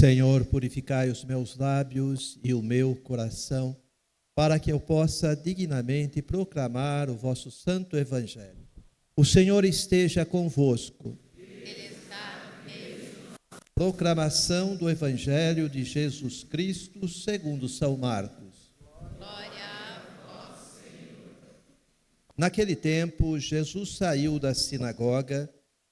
Senhor, purificai os meus lábios e o meu coração, para que eu possa dignamente proclamar o vosso santo evangelho. O Senhor esteja convosco. Ele está no meio de nós. Proclamação do evangelho de Jesus Cristo, segundo São Marcos. Glória a vós, Senhor. Naquele tempo, Jesus saiu da sinagoga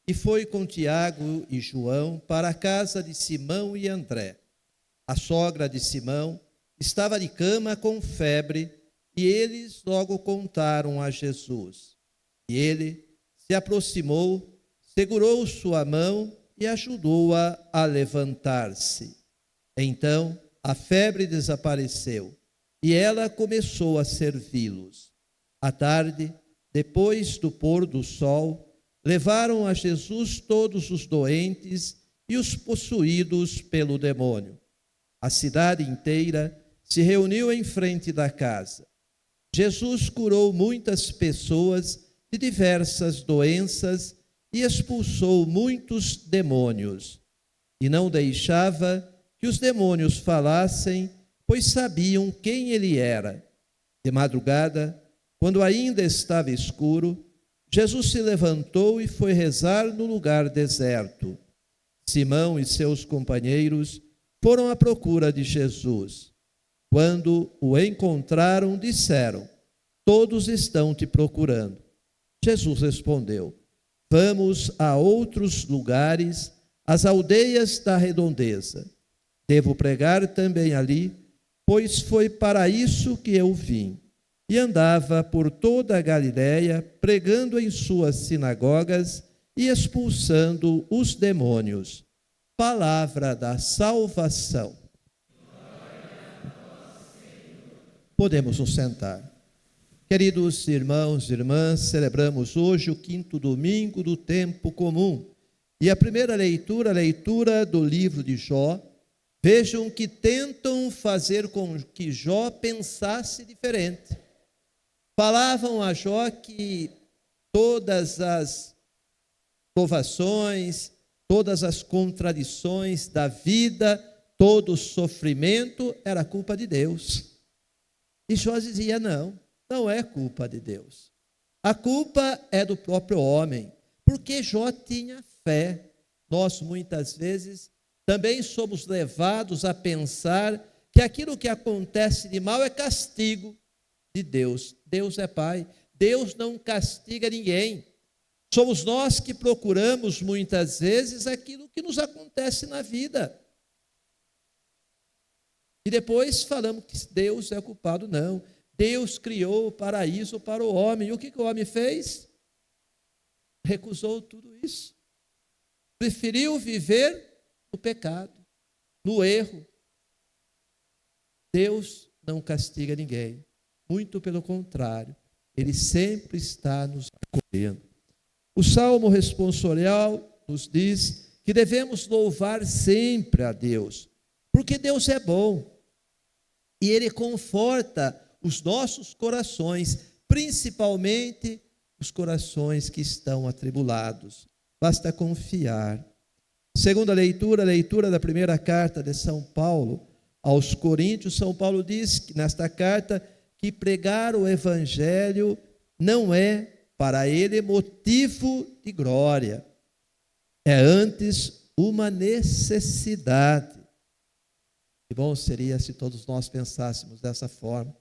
e foi com Tiago e João para a casa de Simão e André. A sogra de Simão estava de cama com febre e eles logo contaram a Jesus. E ele se aproximou, segurou sua mão e ajudou-a a levantar-se. Então a febre desapareceu e ela começou a servi-los. À tarde, depois do pôr do sol, levaram a Jesus todos os doentes e os possuídos pelo demônio. A cidade inteira se reuniu em frente da casa. Jesus curou muitas pessoas de diversas doenças e expulsou muitos demônios. E não deixava que os demônios falassem, pois sabiam quem ele era. De madrugada, quando ainda estava escuro, Jesus se levantou e foi rezar no lugar deserto. Simão e seus companheiros foram à procura de Jesus. Quando o encontraram, disseram: "Todos estão te procurando." Jesus respondeu: "Vamos a outros lugares, às aldeias da redondeza. Devo pregar também ali, pois foi para isso que eu vim." E andava por toda a Galiléia, pregando em suas sinagogas e expulsando os demônios. Palavra da salvação. Podemos nos sentar. Queridos irmãos e irmãs, celebramos hoje o 5º domingo do tempo comum. E a primeira leitura, a leitura do livro de Jó. Vejam que tentam fazer com que Jó pensasse diferente. Falavam a Jó que todas as provações, todas as contradições da vida, todo o sofrimento era culpa de Deus. E Jó dizia: não é culpa de Deus. A culpa é do próprio homem, porque Jó tinha fé. Nós, muitas vezes, também somos levados a pensar que aquilo que acontece de mal é castigo de Deus. Deus é Pai, Deus não castiga ninguém. Somos nós que procuramos muitas vezes aquilo que nos acontece na vida. E depois falamos que Deus é culpado. Não, Deus criou o paraíso para o homem. E o que o homem fez? Recusou tudo isso. Preferiu viver no pecado, no erro. Deus não castiga ninguém. Muito pelo contrário, Ele sempre está nos acolhendo. O Salmo responsorial nos diz que devemos louvar sempre a Deus, porque Deus é bom e Ele conforta os nossos corações, principalmente os corações que estão atribulados. Basta confiar. Segunda leitura, a leitura da primeira carta de São Paulo aos Coríntios. São Paulo diz que nesta carta que pregar o evangelho não é para ele motivo de glória, é antes uma necessidade. Que bom seria se todos nós pensássemos dessa forma.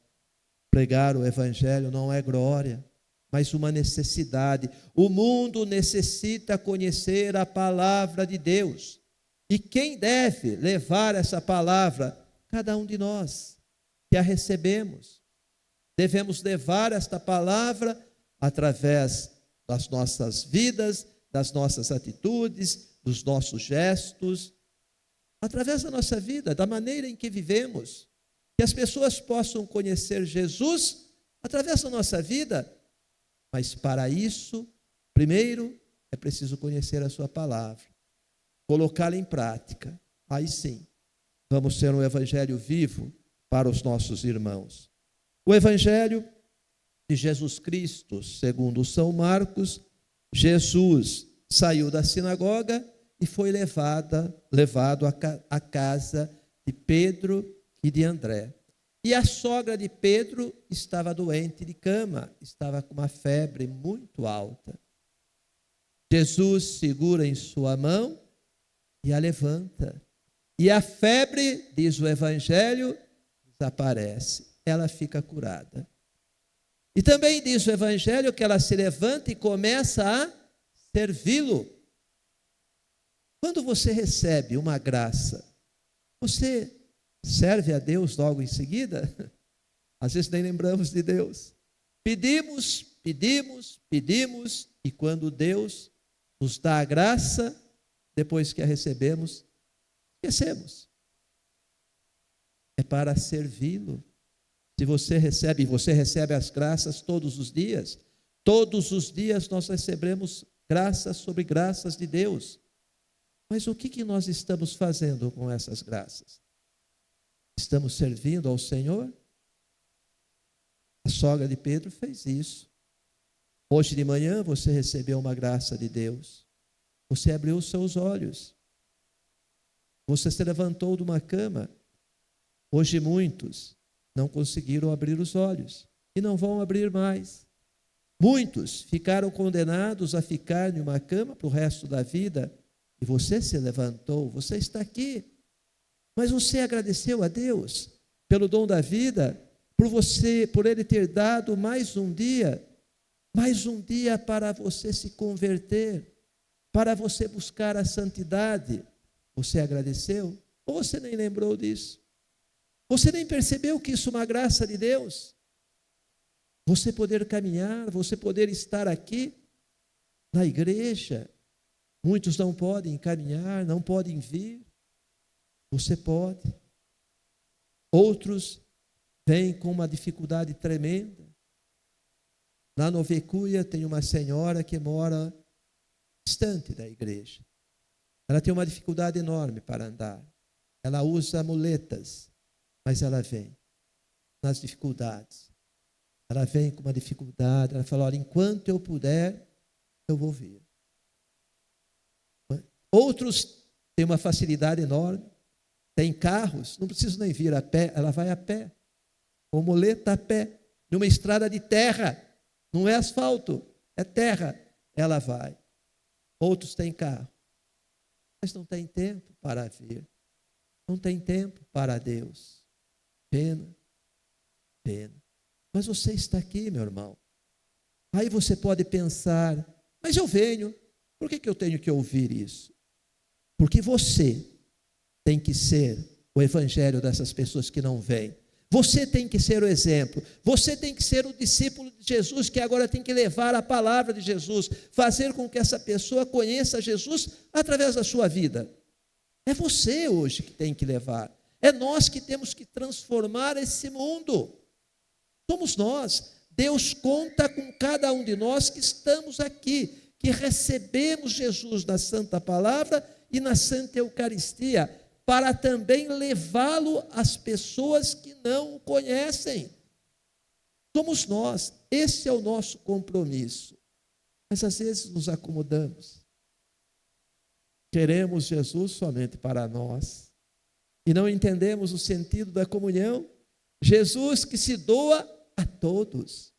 Pregar o evangelho não é glória, mas uma necessidade. O mundo necessita conhecer a palavra de Deus. E quem deve levar essa palavra? Cada um de nós que a recebemos. Devemos levar esta palavra através das nossas vidas, das nossas atitudes, dos nossos gestos, através da nossa vida, da maneira em que vivemos. Que as pessoas possam conhecer Jesus através da nossa vida. Mas para isso, primeiro, é preciso conhecer a sua palavra, colocá-la em prática. Aí sim, vamos ter um evangelho vivo para os nossos irmãos. O evangelho de Jesus Cristo, segundo São Marcos, Jesus saiu da sinagoga e foi levado à casa de Pedro e de André. E a sogra de Pedro estava doente de cama, estava com uma febre muito alta. Jesus segura em sua mão e a levanta. E a febre, diz o Evangelho, desaparece. Ela fica curada. E também diz o Evangelho que ela se levanta e começa a servi-lo. Quando você recebe uma graça, você serve a Deus logo em seguida? Às vezes nem lembramos de Deus. Pedimos, e quando Deus nos dá a graça, depois que a recebemos, esquecemos. É para servi-lo. Se você recebe as graças todos os dias nós recebemos graças sobre graças de Deus. Mas o que nós estamos fazendo com essas graças? Estamos servindo ao Senhor? A sogra de Pedro fez isso. Hoje de manhã você recebeu uma graça de Deus. Você abriu os seus olhos. Você se levantou de uma cama. Hoje muitos não conseguiram abrir os olhos e não vão abrir mais. Muitos ficaram condenados a ficar em uma cama para o resto da vida. E você se levantou, você está aqui. Mas você agradeceu a Deus pelo dom da vida, por Ele ter dado mais um dia para você se converter, para você buscar a santidade. Você agradeceu? Ou você nem lembrou disso? Você nem percebeu que isso é uma graça de Deus? Você poder caminhar, você poder estar aqui na igreja. Muitos não podem caminhar, não podem vir. Você pode. Outros vêm com uma dificuldade tremenda. Lá no Vecuia tem uma senhora que mora distante da igreja. Ela tem uma dificuldade enorme para andar. Ela usa muletas, mas ela vem nas dificuldades. Ela vem com uma dificuldade, ela fala, olha, enquanto eu puder, eu vou vir. Outros têm uma facilidade enorme, têm carros, não precisa nem vir a pé, ela vai a pé, com muleta a pé, numa estrada de terra, não é asfalto, é terra, ela vai. Outros têm carro, mas não tem tempo para vir, não tem tempo para Deus. Pena. Mas você está aqui, meu irmão. Aí você pode pensar, mas eu venho, por que eu tenho que ouvir isso? Porque você tem que ser o evangelho dessas pessoas que não vêm. Você tem que ser o exemplo. Você tem que ser o discípulo de Jesus, que agora tem que levar a palavra de Jesus, fazer com que essa pessoa conheça Jesus através da sua vida. É você hoje que tem que levar. É nós que temos que transformar esse mundo. Somos nós. Deus conta com cada um de nós que estamos aqui, que recebemos Jesus na Santa Palavra e na Santa Eucaristia, para também levá-lo às pessoas que não o conhecem. Somos nós. Esse é o nosso compromisso. Mas às vezes nos acomodamos. Queremos Jesus somente para nós. E não entendemos o sentido da comunhão. Jesus que se doa a todos.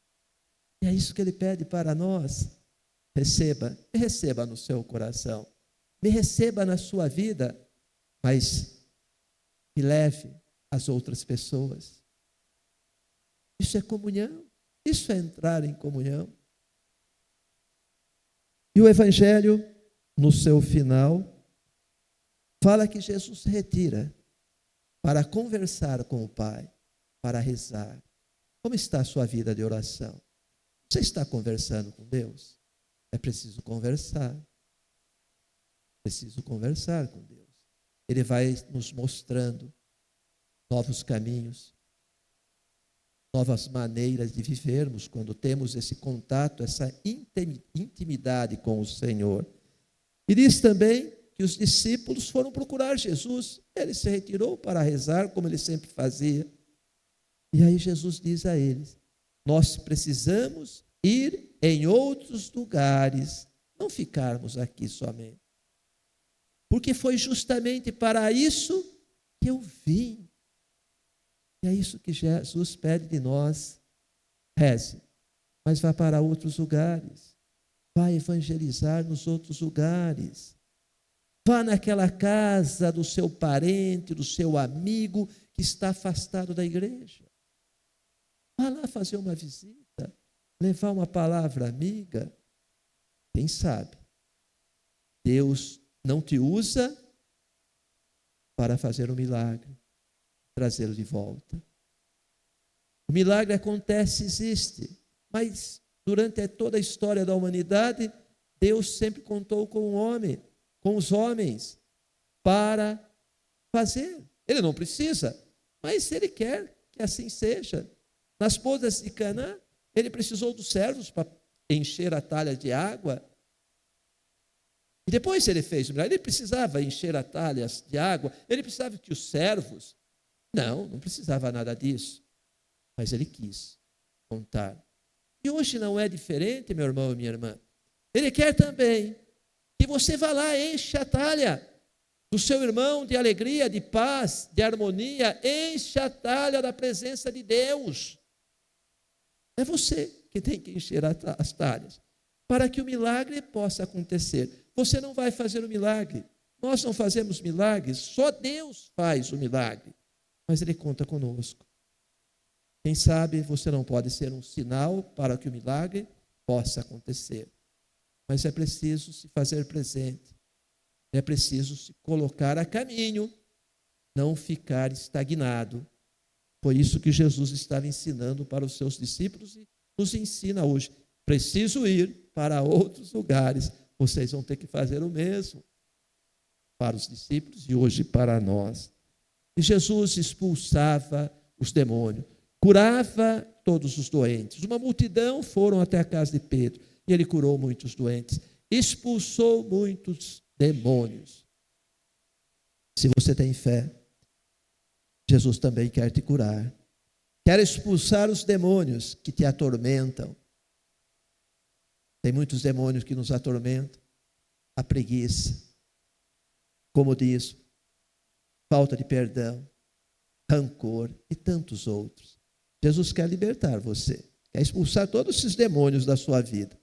E é isso que Ele pede para nós. Me receba no seu coração. Me receba na sua vida, mas me leve às outras pessoas. Isso é comunhão. Isso é entrar em comunhão. E o Evangelho, no seu final, fala que Jesus se retira para conversar com o Pai, para rezar. Como está a sua vida de oração? Você está conversando com Deus? É preciso conversar. Preciso conversar com Deus. Ele vai nos mostrando novos caminhos, novas maneiras de vivermos quando temos esse contato, essa intimidade com o Senhor. E diz também que os discípulos foram procurar Jesus. Ele se retirou para rezar, como ele sempre fazia. E aí Jesus diz a eles, nós precisamos ir em outros lugares, não ficarmos aqui somente. porque foi justamente para isso que eu vim. E é isso que Jesus pede de nós. Reze, mas vá para outros lugares. Vá evangelizar nos outros lugares. Vá naquela casa do seu parente, do seu amigo que está afastado da igreja. Vá lá fazer uma visita, levar uma palavra amiga. Quem sabe Deus não te usa para fazer um milagre, trazê-lo de volta. O milagre acontece, existe, mas durante toda a história da humanidade, Deus sempre contou com o homem, com os homens, para fazer. Ele não precisa, mas Ele quer que assim seja. Nas bodas de Caná, Ele precisou dos servos para encher a talha de água. E depois Ele fez o milagre. Ele precisava encher a talha de água, Ele precisava que os servos... Não precisava nada disso. Mas Ele quis contar. E hoje não é diferente, meu irmão e minha irmã. Ele quer também que você vá lá, enche a talha do seu irmão de alegria, de paz, de harmonia, enche a talha da presença de Deus. É você que tem que encher as talhas, para que o milagre possa acontecer. Você não vai fazer o milagre, nós não fazemos milagres, só Deus faz o milagre, mas Ele conta conosco. Quem sabe você não pode ser um sinal para que o milagre possa acontecer. Mas é preciso se fazer presente. É preciso se colocar a caminho, não ficar estagnado. Foi isso que Jesus estava ensinando para os seus discípulos e nos ensina hoje. Preciso ir para outros lugares. Vocês vão ter que fazer o mesmo para os discípulos e hoje para nós. E Jesus expulsava os demônios. Curava todos os doentes. Uma multidão foram até a casa de Pedro e ele curou muitos doentes. Expulsou muitos demônios. Se você tem fé, Jesus também quer te curar. Quer expulsar os demônios que te atormentam. Tem muitos demônios que nos atormentam. A preguiça, comodismo, falta de perdão, rancor e tantos outros. Jesus quer libertar você, quer expulsar todos esses demônios da sua vida.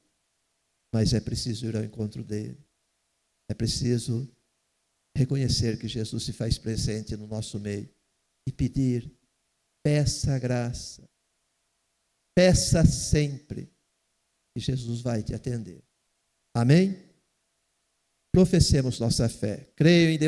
Mas é preciso ir ao encontro dele. É preciso reconhecer que Jesus se faz presente no nosso meio e pedir, peça a graça, peça sempre, e Jesus vai te atender. Amém? Professemos nossa fé. Creio em Deus.